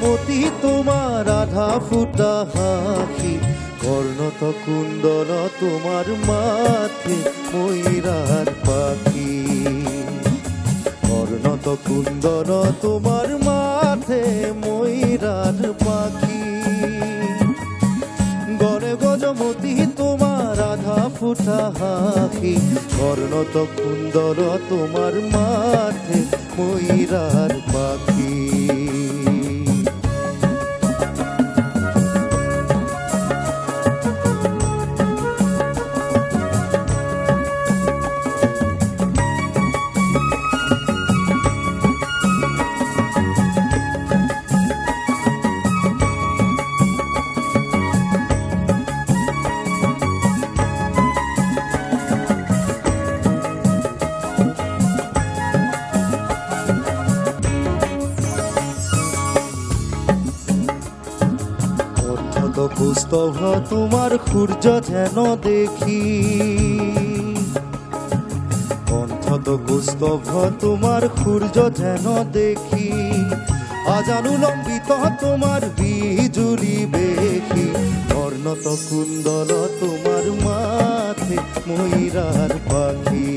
গজমতি তোমার আধা ফুটা হাসি, কর্ণত কুণ্ডল তোমার মাথে ময়ূরার পাখি, কর্ণত কুণ্ডল তোমার মাথে ময়ূরার পাখি। গড়ে গজমতি তোমার আধা ফুটা হাসি, কর্ণত কুণ্ডল তোমার মাথে ময়ূরার পাখি। পুস্তভ তোমার সূর্য যেন দেখি, কণ্ঠত পুস্তভ তোমার সূর্য যেন দেখি, আজানুলম্বিত তোমার বিজুলি বেশি, কর্ণত কুণ্ডল তোমার মাথে ময়ূরার পাখি,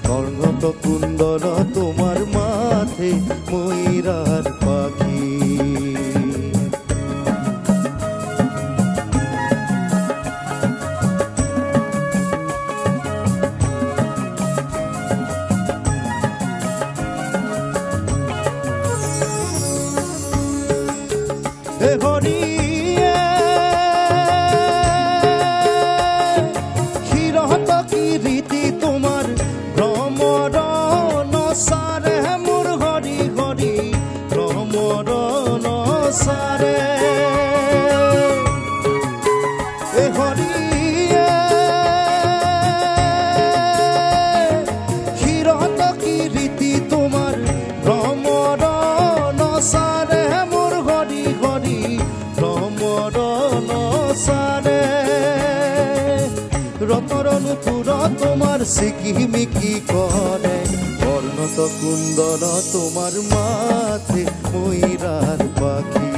কর্ণত কুণ্ডল তোমার মাথে ময়ূরার পাখি। হে হরি ক্ষীরত কি রীতি তোমার ভ্রমর নসারে, মোর হরি হরি ভ্রমর নসারে। হে হরি ক্ষীরত কি রীতি তোমার ভ্রমর নসারে, মোর হরি হরি ভ্রমর নসারে। রতরনুপুর তোমার সিকিমিকি করে, কর্ণত কুণ্ডল তোমার মাথে ময়ূরার পাখি,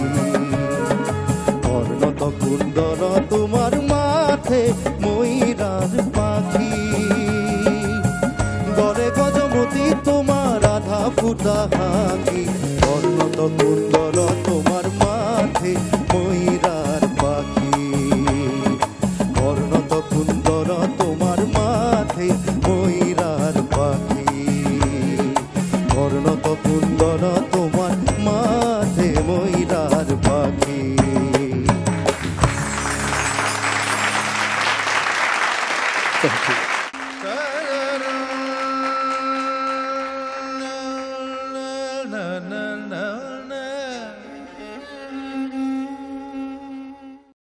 কর্ণত কুণ্ডল তোমার মাথে ময়ূরার পাখি। গড়ে গজমতি তোমার আধা ফুটা হাসি, কর্ণত কুণ্ডল তোমার মাথে ময়ূরার পাখি, কর্ণত কুণ্ডল তোমার মাথে ময়ূরার পাখি, কর্ণত কুণ্ডল তোমার মাথে ময়ূরার পাখি। Thank you.